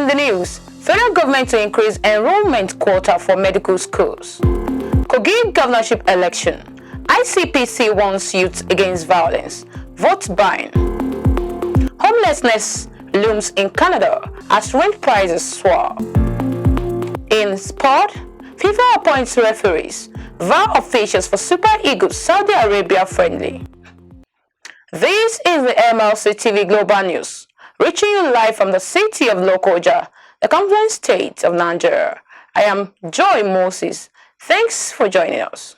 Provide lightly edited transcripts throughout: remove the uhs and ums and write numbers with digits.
the news, federal government to increase enrollment quota for medical schools. KOGI governorship election. ICPC warns youth against violence. Vote buying. Homelessness looms in Canada as rent prices soar. In sport, FIFA appoints referees, VAR officials for Super Eagles Saudi Arabia friendly. This is the MLC TV Global News, reaching you live from the city of Lokoja, the Compton State of Nigeria. I am Joy Moses. Thanks for joining us.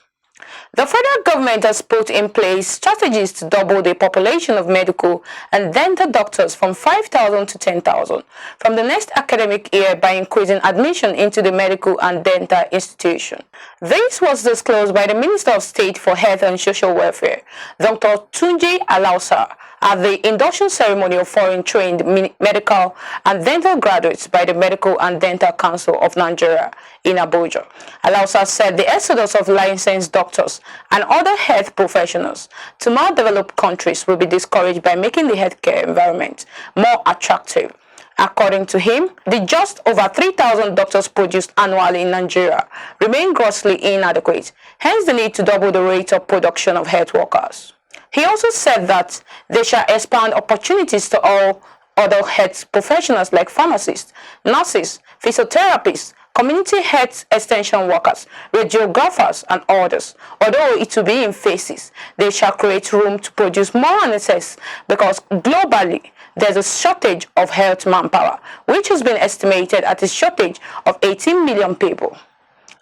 The federal government has put in place strategies to double the population of medical and dental doctors from 5,000 to 10,000 from the next academic year by increasing admission into the medical and dental institution. This was disclosed by the Minister of State for Health and Social Welfare, Dr. Tunji Alausa, at the induction ceremony of foreign-trained medical and dental graduates by the Medical and Dental Council of Nigeria in Abuja. Alausa said the exodus of licensed doctors and other health professionals to more developed countries will be discouraged by making the healthcare environment more attractive. According to him, the just over 3,000 doctors produced annually in Nigeria remain grossly inadequate, hence the need to double the rate of production of health workers. He also said that they shall expand opportunities to all other health professionals like pharmacists, nurses, physiotherapists, community health extension workers, radiographers, and others. Although it will be in phases, they shall create room to produce more NSS because globally there's a shortage of health manpower, which has been estimated at a shortage of 18 million people.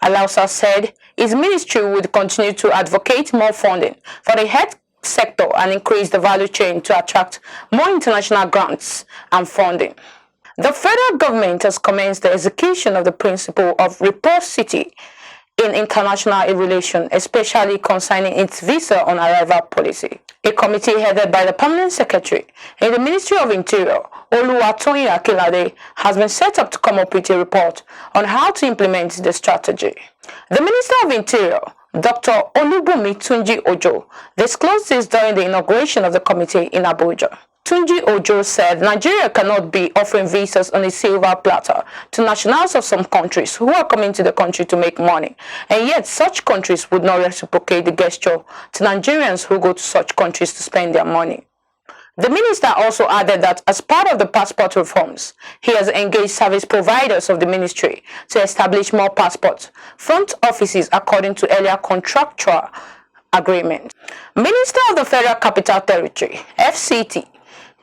Alausa said his ministry would continue to advocate more funding for the health sector and increase the value chain to attract more international grants and funding. The federal government has commenced the execution of the principle of reciprocity in international relations, especially concerning its visa on arrival policy. A committee headed by the Permanent Secretary in the Ministry of Interior, Oluwatoyin Akinlade, has been set up to come up with a report on how to implement the strategy. The Minister of Interior, Dr. Olubunmi Tunji Ojo, disclosed this during the inauguration of the committee in Abuja. Tunji Ojo said Nigeria cannot be offering visas on a silver platter to nationals of some countries who are coming to the country to make money, and yet such countries would not reciprocate the gesture to Nigerians who go to such countries to spend their money. The minister also added that as part of the passport reforms, he has engaged service providers of the ministry to establish more passport front offices according to earlier contractual agreement. Minister of the Federal Capital Territory, FCT,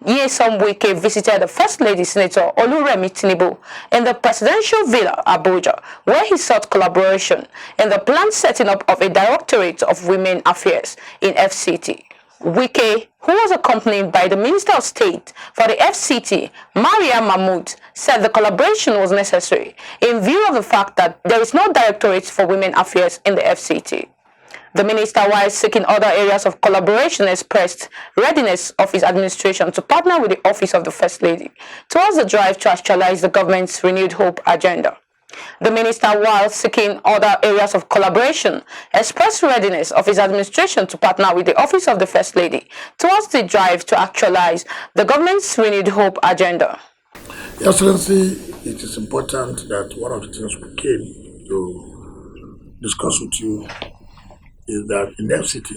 Nyesom WIKE visited the First Lady Senator REMI TINUBU in the Presidential Villa, Abuja, where he sought collaboration in the planned setting up of a Directorate of Women Affairs in FCT. WIKE, who was accompanied by the Minister of State for the FCT, Maria Mahmood, said the collaboration was necessary in view of the fact that there is no Directorate for Women Affairs in the FCT. The minister, while seeking other areas of collaboration, expressed readiness of his administration to partner with the Office of the First Lady towards the drive to actualize the government's renewed hope agenda. The minister, while seeking other areas of collaboration, expressed readiness of his administration to partner with the Office of the First Lady towards the drive to actualize the government's renewed hope agenda. Your Excellency, it is important that one of the things we came to discuss with you is that in FCT,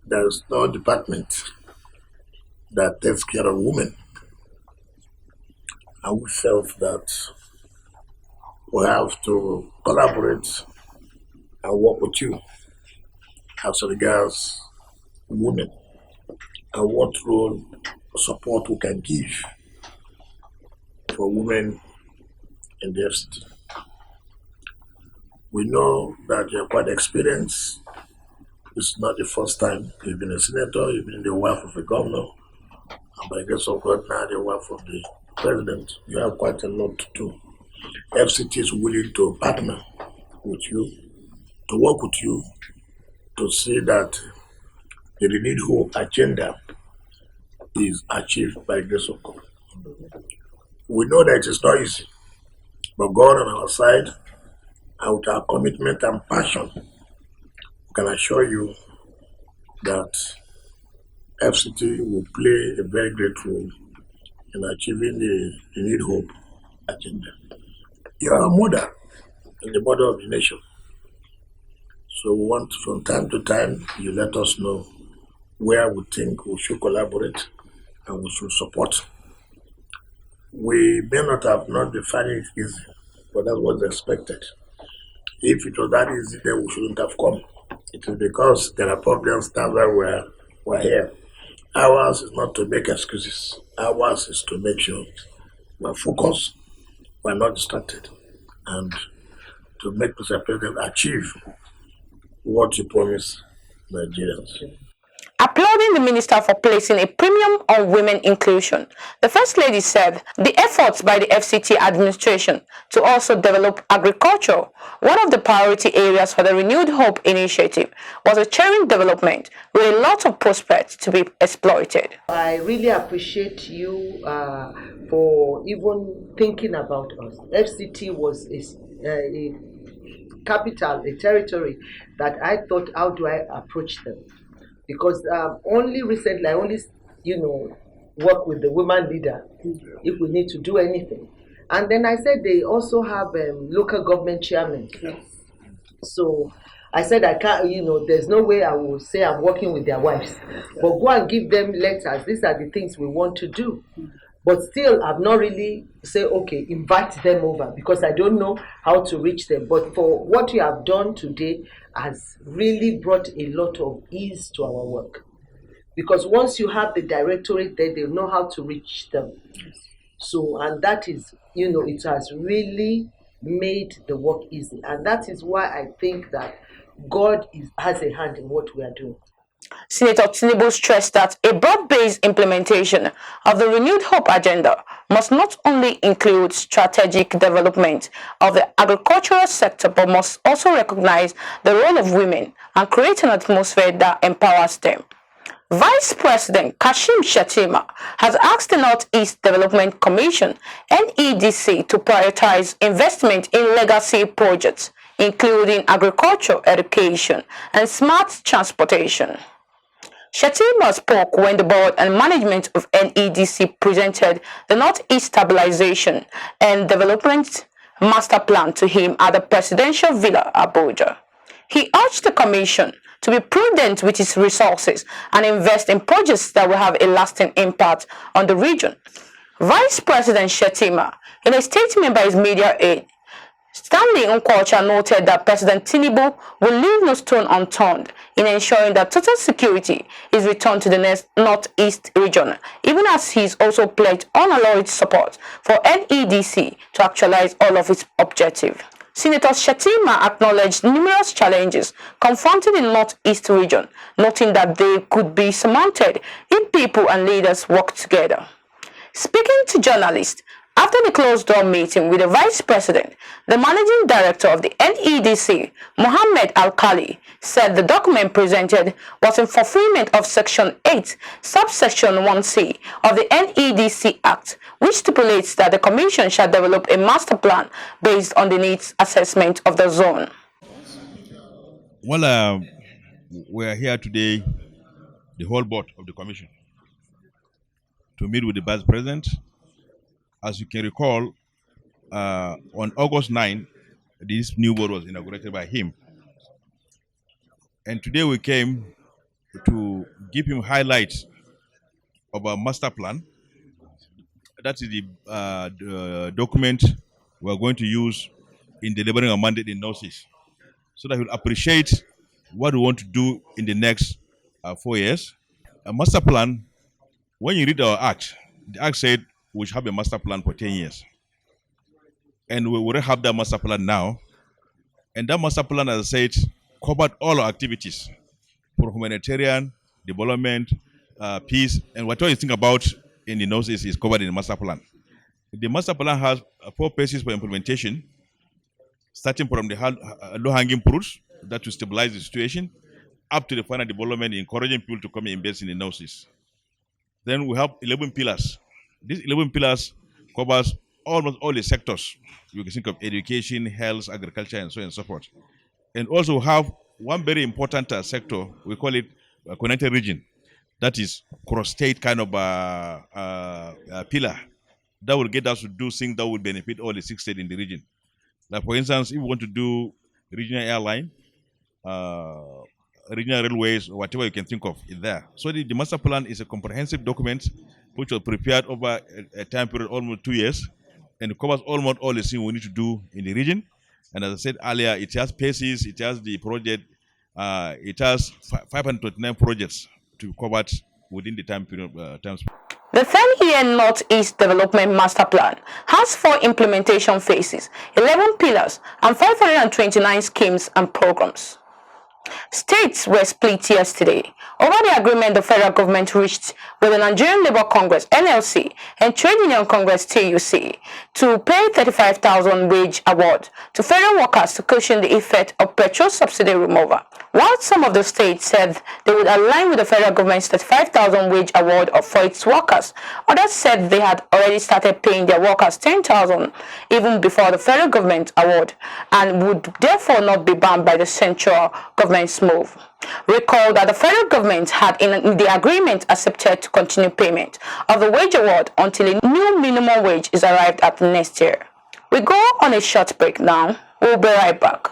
there is no department that takes care of women. And we felt that we have to collaborate and work with you as regards women and what role support we can give for women in the FCT. We know that you're quite experienced. It's not the first time you've been a senator, you've been the wife of a governor, and by the grace of God, now the wife of the president. You have quite a lot to do. FCT is willing to partner with you, to work with you, to see that the renewed hope agenda is achieved by the grace of God. We know that it is not easy, but God on our side, and with our commitment and passion, we can assure you that FCT will play a very great role in achieving the Need Hope agenda. You are a mother and the mother of the nation. So we want from time to time you let us know where we think we should collaborate and we should support. We may not have defined it easy, but that was expected. If it was that easy, then we shouldn't have come. It is because there are problems that's why we're here. Ours is not to make excuses. Ours is to make sure we're focused, we're not distracted, and to make Mr. President achieve what you promise Nigerians. Applauding the minister for placing a premium on women inclusion, the First Lady said the efforts by the FCT administration to also develop agriculture, one of the priority areas for the Renewed Hope initiative, was a cheering development with a lot of prospects to be exploited. I really appreciate you for even thinking about us. FCT was a capital, a territory that I thought, how do I approach them? Because only recently I only work with the woman leader if we need to do anything. And then I said they also have local government chairmen. Yes. So I said I can't, there's no way I will say I'm working with their wives. But go and give them letters. These are the things we want to do. But still, I've not really say, okay, invite them over because I don't know how to reach them. But for what you have done today has really brought a lot of ease to our work. Because once you have the directorate there, they know how to reach them. So, and that is, it has really made the work easy. And that is why I think that God has a hand in what we are doing. Senator TINUBU stressed that a broad-based implementation of the Renewed Hope agenda must not only include strategic development of the agricultural sector but must also recognize the role of women and create an atmosphere that empowers them. Vice President Kashim Shettima has asked the Northeast Development Commission (NEDC) to prioritize investment in legacy projects, including agriculture, education, and smart transportation. Shettima spoke when the board and management of NEDC presented the Northeast Stabilization and Development Master Plan to him at the Presidential Villa, Abuja. He urged the Commission to be prudent with its resources and invest in projects that will have a lasting impact on the region. Vice President Shettima, in a statement by his media aide, Stanley Nkocha noted that President TINUBU will leave no stone unturned in ensuring that total security is returned to the Northeast region, even as he's also pledged unalloyed support for NEDC to actualize all of its objectives. Senator Shettima acknowledged numerous challenges confronting the Northeast region, noting that they could be surmounted if people and leaders work together. Speaking to journalists, after the closed-door meeting with the Vice President, the Managing Director of the NEDC, Mohammed Al-Khali, said the document presented was in fulfillment of Section 8, Subsection 1C of the NEDC Act, which stipulates that the Commission shall develop a master plan based on the needs assessment of the zone. Well, we are here today, the whole board of the Commission, to meet with the Vice President. As you can recall, on August 9, this new board was inaugurated by him. And today we came to give him highlights of our master plan. That is the document we're going to use in delivering a mandate in Northeast, so that he'll appreciate what we want to do in the next 4 years. A master plan, when you read our act, the act said we should have a master plan for 10 years. And we already have that master plan now. And that master plan, as I said, covered all our activities for humanitarian, development, peace, and whatever you think about in the Northeast is covered in the master plan. The master plan has 4 phases for implementation, starting from the low-hanging fruits that will stabilize the situation, up to the final development, encouraging people to come and invest in the Northeast. Then we have 11 pillars. These 11 pillars covers almost all the sectors. You can think of education, health, agriculture, and so on and so forth. And also have one very important sector, we call it a connected region. that is cross-state kind of pillar that will get us to do things that will benefit all the 6 states in the region. Like for instance, if we want to do regional airline, regional railways, or whatever you can think of is there. So the master plan is a comprehensive document which was prepared over a time period almost 2 years, and it covers almost all the things we need to do in the region. And as I said earlier, it has phases, it has the project, it has 529 projects to be covered within the time period. The 10-year Northeast Development Master Plan has 4 implementation phases, 11 pillars, and 529 schemes and programs. States were split yesterday over the agreement the federal government reached with the Nigerian Labour Congress (NLC) and Trade Union Congress (TUC) to pay 35,000 wage award to federal workers to cushion the effect of petrol subsidy removal. While some of the states said they would align with the federal government's 35,000 wage award for its workers, others said they had already started paying their workers 10,000 even before the federal government award and would therefore not be bound by the central government's move. Recall that the federal government had in the agreement accepted to continue payment of the wage award until a new minimum wage is arrived at next year. We go on a short break now. We'll be right back.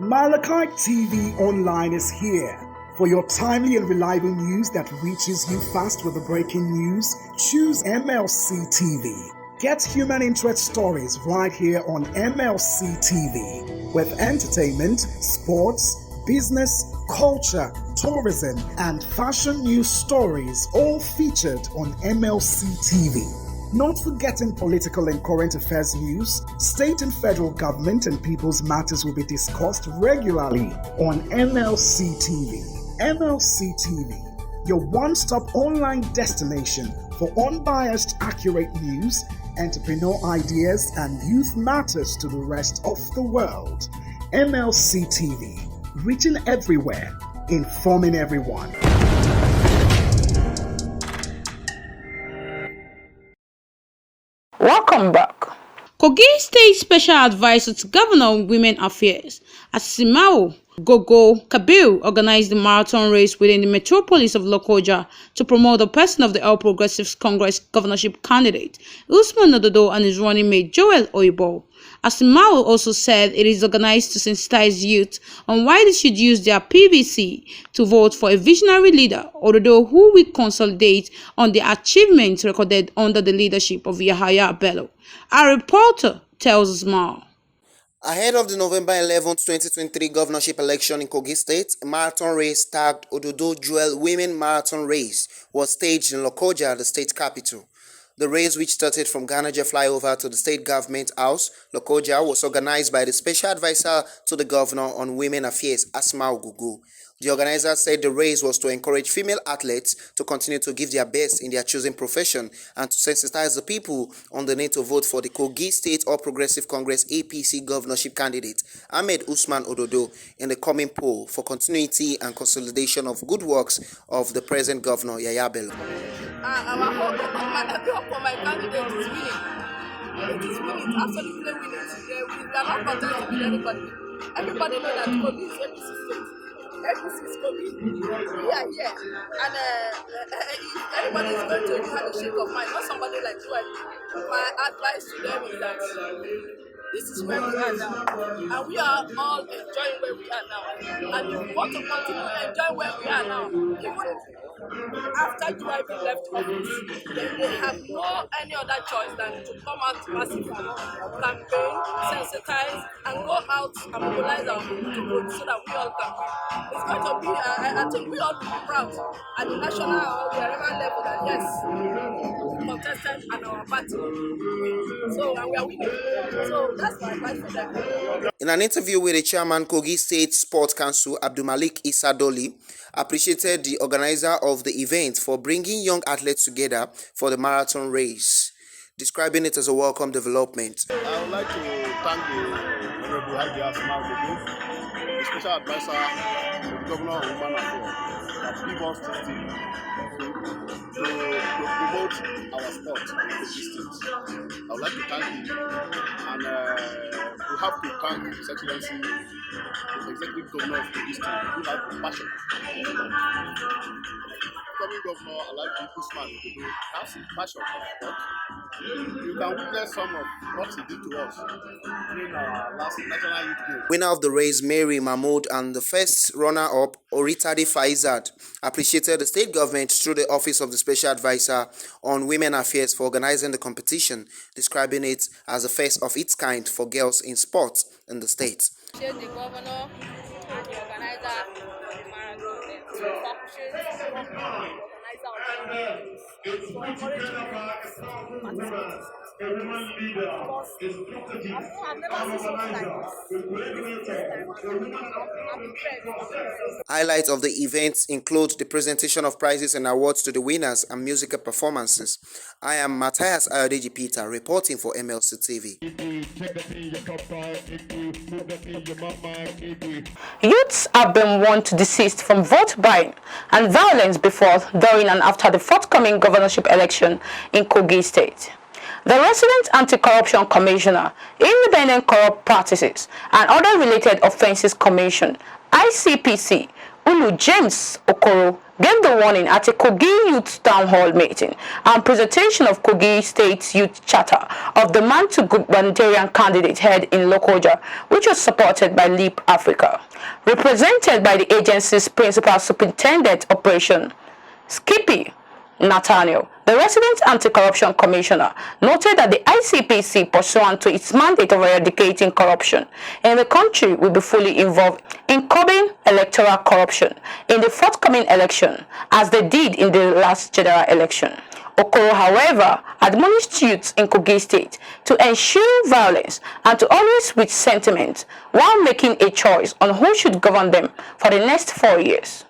Malachi TV Online is here for your timely and reliable news that reaches you fast with the breaking news. Choose MLC TV. Get human interest stories right here on MLC TV with entertainment, sports, business, culture, tourism, and fashion news stories all featured on MLC TV. Not forgetting political and current affairs news, state and federal government and people's matters will be discussed regularly on MLC TV. MLC TV, your one-stop online destination for unbiased, accurate news, entrepreneur ideas, and youth matters to the rest of the world. MLC TV, reaching everywhere, informing everyone. Welcome back. KOGI State Special Advisor to Governor on Women Affairs, ASMAU, GOGO Kabil, organized the marathon race within the metropolis of Lokoja to promote the person of the All Progressives Congress governorship candidate, USMAN ODODO, and his running mate Joel Oibo. ASMAU also said it is organized to sensitize youth on why they should use their PVC to vote for a visionary leader, ODODO, who will consolidate on the achievements recorded under the leadership of Yahaya Bello. Our reporter tells us more. Ahead of the November 11, 2023 governorship election in Kogi State, a marathon race tagged ODODO Jewel Women Marathon Race was staged in Lokoja, the state capital. The race, which started from Ghanaja flyover to the state government house, Lokoja, was organized by the Special Advisor to the Governor on Women Affairs, ASMAU GOGO. The organizers said the race was to encourage female athletes to continue to give their best in their chosen profession and to sensitize the people on the need to vote for the Kogi State All Progressive Congress APC governorship candidate, Ahmed Usman Ododo, in the coming poll for continuity and consolidation of good works of the present governor, Yahaya Bello. Our hope for my candidate is winning. It is winning, absolutely winning. We are not contesting with anybody. Everybody knows that Kogi is APC state. APC is Kogi. We are here. And if anybody is going to have a shake of mind, not somebody like you, my advice to them is that this is where we are now. And we are all enjoying where we are now. And if we want to continue enjoying where we are now, even after GIB left office, they have no any other choice than to come out massively, campaign, sensitize, and go out and mobilize our people to vote so that we all can win. It's going to be, I think we all will be proud at the national or wherever level that yes, contested and our party win. So, and we are winning. So that's my advice for them. In an interview with the chairman, Kogi State Sports Council, Abdulmalik Isadoli, appreciated the organizer of the event for bringing young athletes together for the marathon race, describing it as a welcome development. I would like to thank the Honorable ASMAU, the special advisor to the Governor of Women Affairs, that give us this thing to promote our sport in the distance. I would like to thank him, and we have to thank His Excellency the executive governor of Kogi State, who have compassion. Incoming governor Alhaji USMAN Ododo has passion for sport. You can witness some of what he did to us during our last National Youth Game. Winner of the race, Mary Mahmood, and the first runner-up, Oritade Faizad, appreciated the state government through the Office of the Special Advisor on Women Affairs for organizing the competition, describing it as the first of its kind for girls in sports in the state. The governor and the organizer of the marathon event. So appreciate the organizer of the event for encouraging women to participate. Because I've never seen something like this. I'm impressed. Highlights of the events include the presentation of prizes and awards to the winners and musical performances. I am Matthias Ayodeji Peter, reporting for MLC TV. Youths have been warned to desist from vote buying and violence before, during and after the forthcoming governorship election in Kogi State. The Resident Anti-Corruption Commissioner, Independent Corrupt Practices and Other Related Offences Commission, ICPC, Ulu James Okoro, gave the warning at a Kogi Youth Town Hall meeting and presentation of Kogi State's Youth Charter of the Man to Gubernatorial candidate head in Lokoja, which was supported by Leap Africa. Represented by the agency's Principal Superintendent Operation, Skippy Nathaniel, the Resident Anti-Corruption Commissioner, noted that the ICPC, pursuant to its mandate of eradicating corruption in the country, will be fully involved in curbing electoral corruption in the forthcoming election, as they did in the last general election. Okoro, however, admonished youths in Kogi State to eschew violence and to always with sentiment while making a choice on who should govern them for the next 4 years.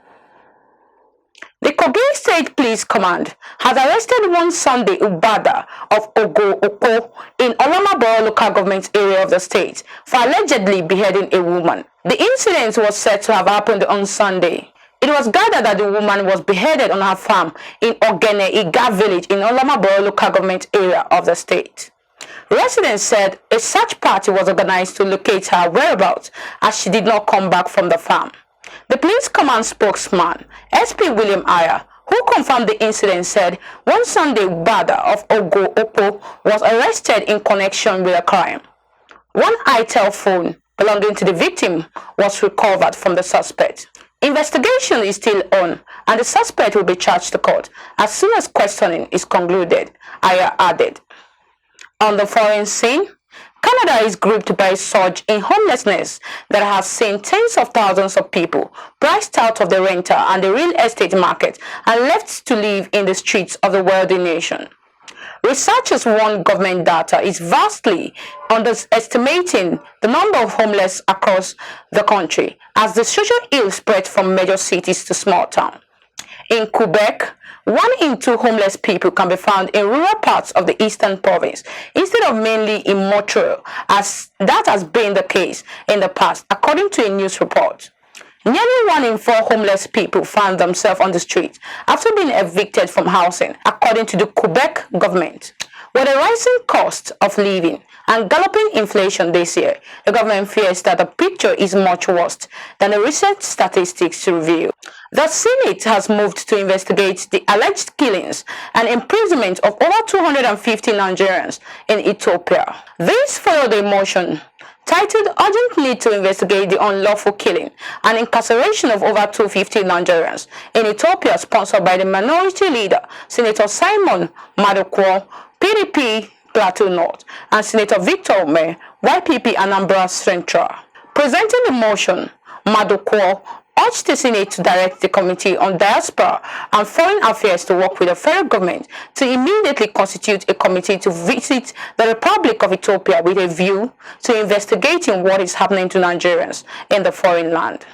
The Kogi State Police Command has arrested one Sunday Ubada of Ogo Oko in Olamaboro local government area of the state for allegedly beheading a woman. The incident was said to have happened on Sunday. It was gathered that the woman was beheaded on her farm in Ogene Iga village in Olamaboro local government area of the state. Residents said a search party was organized to locate her whereabouts as she did not come back from the farm. The police command spokesman, SP William Aya, who confirmed the incident, said one Sunday Bada of Ogo Opo was arrested in connection with a crime. One ITEL phone belonging to the victim was recovered from the suspect. Investigation is still on and the suspect will be charged to court as soon as questioning is concluded, Aya added. On the foreign scene, Canada is gripped by a surge in homelessness that has seen tens of thousands of people priced out of the rental and the real estate market and left to live in the streets of the wealthy nation. Researchers warn government data is vastly underestimating the number of homeless across the country as the social ill spread from major cities to small towns. In Quebec, 1 in 2 homeless people can be found in rural parts of the eastern province instead of mainly in Montreal, as that has been the case in the past, according to a news report. Nearly 1 in 4 homeless people found themselves on the street after being evicted from housing, according to the Quebec government. With the rising cost of living and galloping inflation this year, the government fears that the picture is much worse than the recent statistics reveal. The Senate has moved to investigate the alleged killings and imprisonment of over 250 Nigerians in Ethiopia. This followed a motion titled Urgent Need to Investigate the Unlawful Killing and Incarceration of over 250 Nigerians in Ethiopia, sponsored by the minority leader, Senator Simon Madokwo, PDP Plateau North, and Senator Victor Ome, YPP Anambra Central. Presenting the motion, Madokwo urged the Senate to direct the Committee on Diaspora and Foreign Affairs to work with the federal government to immediately constitute a committee to visit the Republic of Ethiopia with a view to investigating what is happening to Nigerians in the foreign land.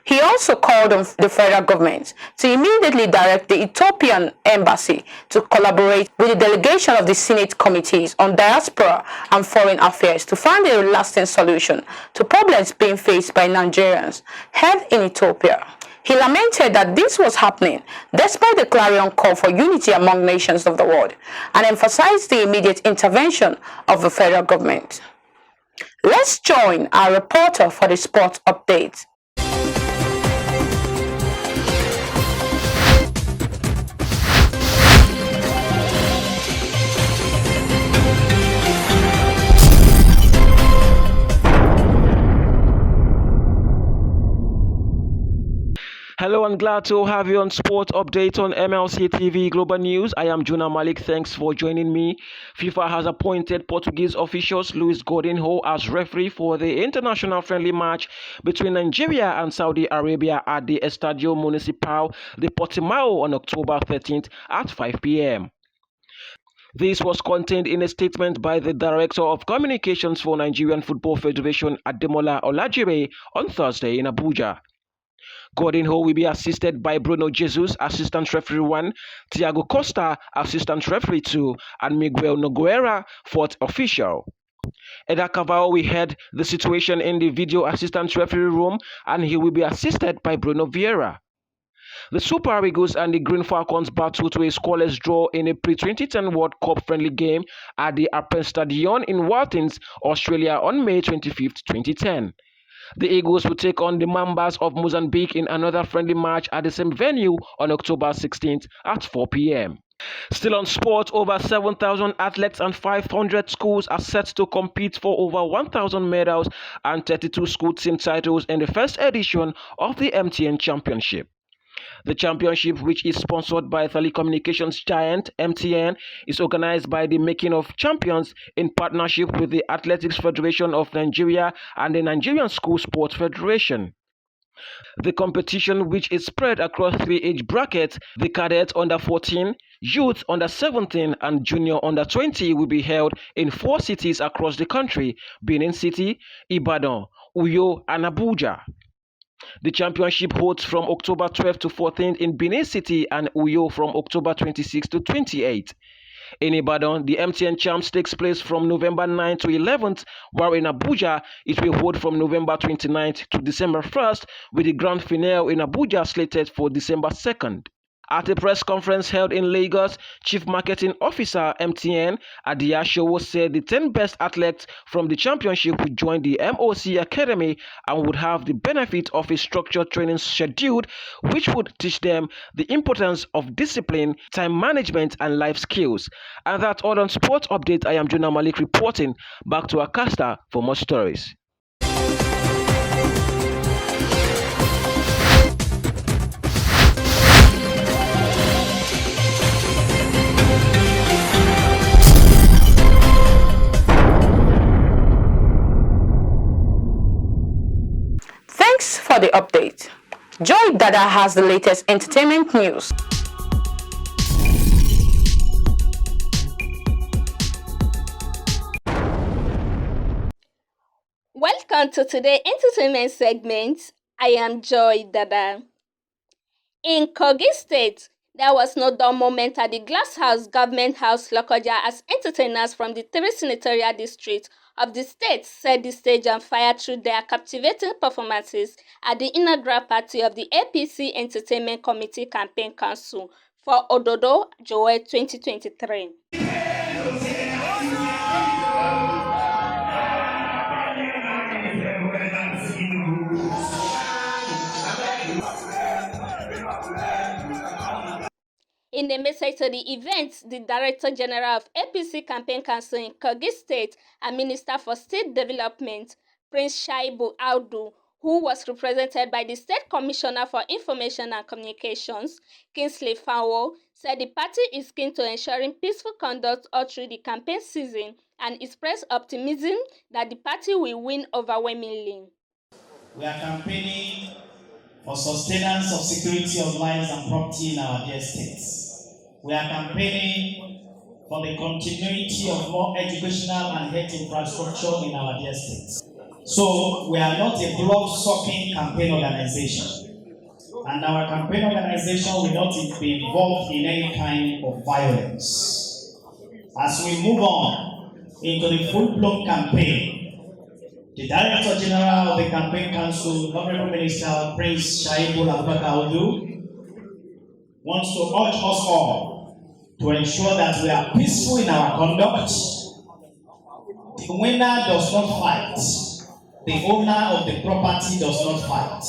He also called on the federal government to immediately direct the Ethiopian embassy to collaborate with the delegation of the Senate committees on diaspora and foreign affairs to find a lasting solution to problems being faced by Nigerians held in Ethiopia. He lamented that this was happening despite the clarion call for unity among nations of the world and emphasized the immediate intervention of the federal government. Let's join our reporter for the sports update. Hello and glad to have you on Sport Update on MLC TV Global News. I am Juna Malik. Thanks for joining me. FIFA has appointed Portuguese officials Luis Godinho as referee for the international friendly match between Nigeria and Saudi Arabia at the Estadio Municipal de Portimao on October 13th at 5 p.m. This was contained in a statement by the Director of Communications for Nigerian Football Federation, Ademola Olajire, on Thursday in Abuja. Godinho will be assisted by Bruno Jesus, Assistant Referee 1, Thiago Costa, Assistant Referee 2, and Miguel Nogueira, 4th official. Eda Cavao will head the situation in the video assistant referee room, and he will be assisted by Bruno Vieira. The Super Eagles and the Green Falcons battled to a scoreless draw in a pre-2010 World Cup friendly game at the Appen Stadion in Waltons, Australia on May 25, 2010. The Eagles will take on the Mambas of Mozambique in another friendly match at the same venue on October 16th at 4 p.m. Still on sport, over 7,000 athletes and 500 schools are set to compete for over 1,000 medals and 32 school team titles in the first edition of the MTN Championship. The championship, which is sponsored by telecommunications giant MTN, is organized by the Making of Champions in partnership with the Athletics Federation of Nigeria and the Nigerian School Sports Federation. The competition, which is spread across 3 age brackets, the cadets under 14, youth under 17, and junior under 20, will be held in 4 cities across the country: Benin City, Ibadan, Uyo, and Abuja. The championship holds from October 12 to 14 in Benin City and Uyo from October 26 to 28. In Ibadan, the MTN Champs takes place from November 9 to 11th, while in Abuja, it will hold from November 29th to December 1st, with the grand finale in Abuja slated for December 2nd. At a press conference held in Lagos, Chief Marketing Officer MTN Adiya Showo said the 10 best athletes from the championship would join the MOC Academy and would have the benefit of a structured training schedule which would teach them the importance of discipline, time management, and life skills. And that's all on Sports Update. I am Juna Malik reporting. Back to Akasta for more stories. Thanks for the update. Joy Dada has the latest entertainment news. Welcome to today's entertainment segment. I am Joy Dada. In KOGI State, there was no dull moment at the Glass House Government House, Lokoja, as entertainers from the 3 senatorial districts of the state set the stage on fire through their captivating performances at the inaugural party of the APC Entertainment Committee Campaign Council for ODODO Joy 2023. In a message to the event, the Director General of APC Campaign Council in KOGI State and Minister for State Development, Prince Shaibu Audu, who was represented by the State Commissioner for Information and Communications, Kingsley Fanwo, said the party is keen to ensuring peaceful conduct all through the campaign season and expressed optimism that the party will win overwhelmingly. We are campaigning for sustenance of security of lives and property in our dear states. We are campaigning for the continuity of more educational and health infrastructure in our dear states. So we are not a blood-sucking campaign organization, and our campaign organization will not be involved in any kind of violence. As we move on into the full-blown campaign, the Director General of the Campaign Council, Honorable Minister Prince Shaibu Audu, wants to urge us all to ensure that we are peaceful in our conduct, The winner does not fight. The owner of the property does not fight.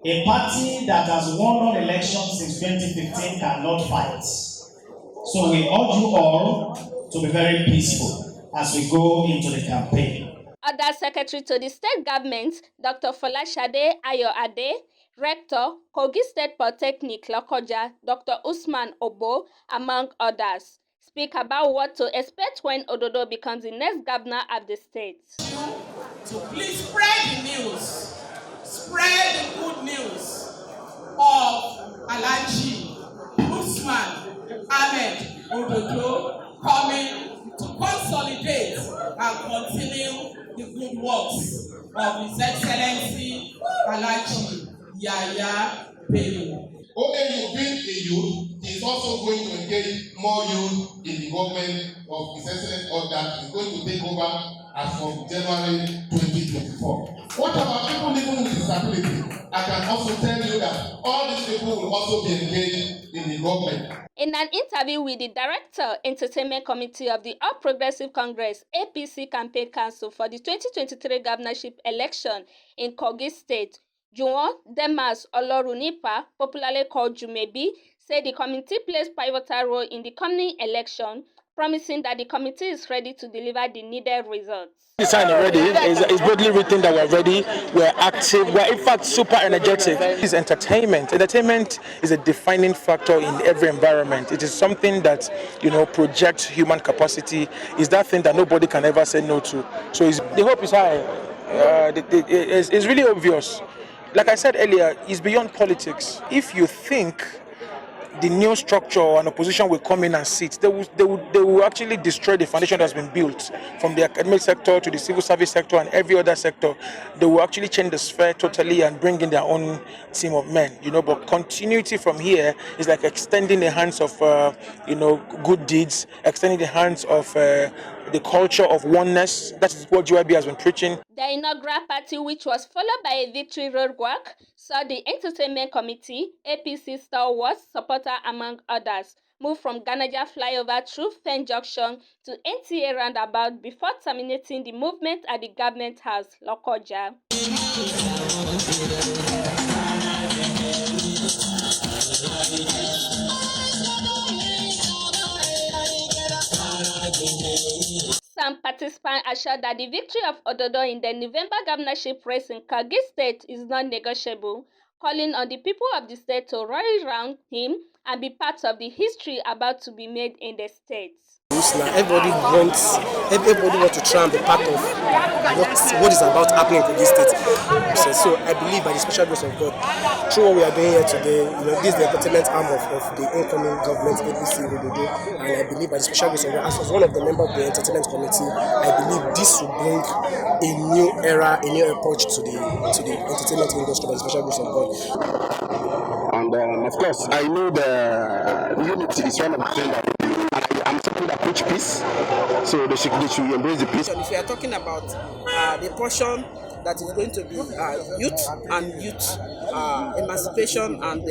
A party that has won all elections since 2015 cannot fight. So we urge you all to be very peaceful as we go into the campaign. Other Secretary to the State Government, Dr. Folashade Ayoade, Rector, KOGI State Polytechnic, Lokoja, Dr. USMAN Obo, among others, speak about what to expect when ODODO becomes the next governor of the state. To please spread the news, spread the good news of Alhaji Usman Ahmed ODODO coming to consolidate and continue the good works of His Excellency Alhaji Yaya Bello. OAU being a youth, he is also going to engage more youth in the government of His Excellency that is going to take over as from January 2024. What about people living with disability? I can also tell you that all these people will also be engaged in the government. In an interview with the Director, Entertainment Committee of the All Progressive Congress APC Campaign Council for the 2023 governorship election in KOGI State, Juwon Demas Olorunipa, popularly called Jumebi, said the committee plays pivotal role in the coming election, promising that the committee is ready to deliver the needed results. It's already. It's broadly written that we're ready, we're active, we're in fact super energetic. It's entertainment. Entertainment is a defining factor in every environment. It is something that, projects human capacity. It's that thing that nobody can ever say no to. So the hope is high. It's really obvious. Like I said earlier, it's beyond politics. If you think the new structure and opposition will come in and sit, they will actually destroy the foundation that's been built from the academic sector to the civil service sector and every other sector. They will actually change the sphere totally and bring in their own team of men, But continuity from here is like extending the hands of, good deeds, extending the hands of the culture of oneness. That is what GYB has been preaching. The inaugural party, which was followed by a victory road walk, saw the Entertainment Committee, APC stalwarts, supporter among others, move from Ganaja flyover through Fen Junction to NTA roundabout before terminating the movement at the Government House, Lokoja. Some participants assured that the victory of ODODO in the November governorship race in KOGI State is non-negotiable, calling on the people of the state to rally around him and be part of the history about to be made in the state. Everybody wants to try and be part of what is about happening in KOGI State. So I believe by the special grace of God, through what we are doing here today, this is the entertainment arm of the incoming government, APC, ODODO, and I believe by the special grace of God, as one of the members of the entertainment committee, I believe this will bring a new era, a new approach to the entertainment industry by the special grace of God. And of course, I know the unity is one of the things that I'm somebody that preach peace, so they should embrace the peace. If we are talking about the portion that is going to be youth emancipation and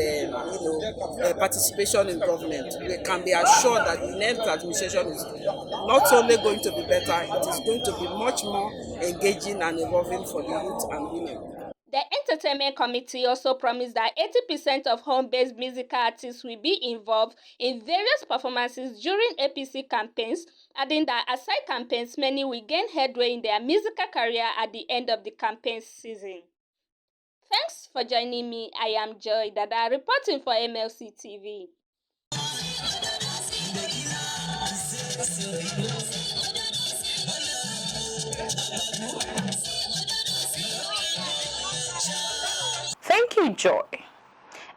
participation in government, we can be assured that the next administration is not only going to be better, it is going to be much more engaging and involving for the youth and women. The Entertainment Committee also promised that 80% of home-based musical artists will be involved in various performances during APC campaigns, adding that aside campaigns, many will gain headway in their musical career at the end of the campaign season. Thanks for joining me. I am Joy Dada, reporting for MLC TV. Thank you, Joy.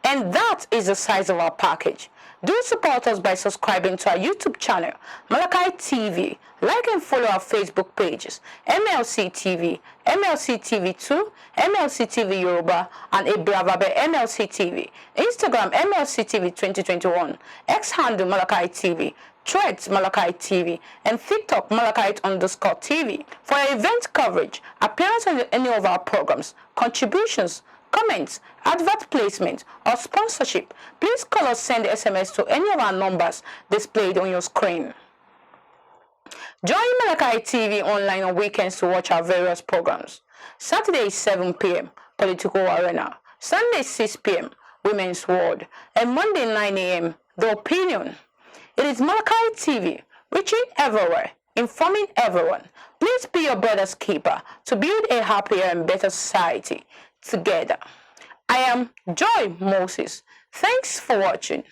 And that is the size of our package. Do support us by subscribing to our YouTube channel, Malachi TV. Like and follow our Facebook pages, MLC TV, MLC TV 2, MLC TV Yoruba, and Ibravabe MLC TV. Instagram, MLC TV 2021. X handle, Malachi TV. Threads, Malachi TV, and TikTok, Malachite_TV. For your event coverage, appearance on any of our programs, contributions, comments, advert placement, or sponsorship, please call or send SMS to any of our numbers displayed on your screen. Join MLC TV online on weekends to watch our various programs. Saturday 7 p.m. Political Arena. Sunday 6 p.m. Women's World. And Monday 9 a.m. The Opinion. It is MLC TV, reaching everywhere, informing everyone. Please be your brother's keeper to build a happier and better society together. I am Joy Moses. Thanks for watching.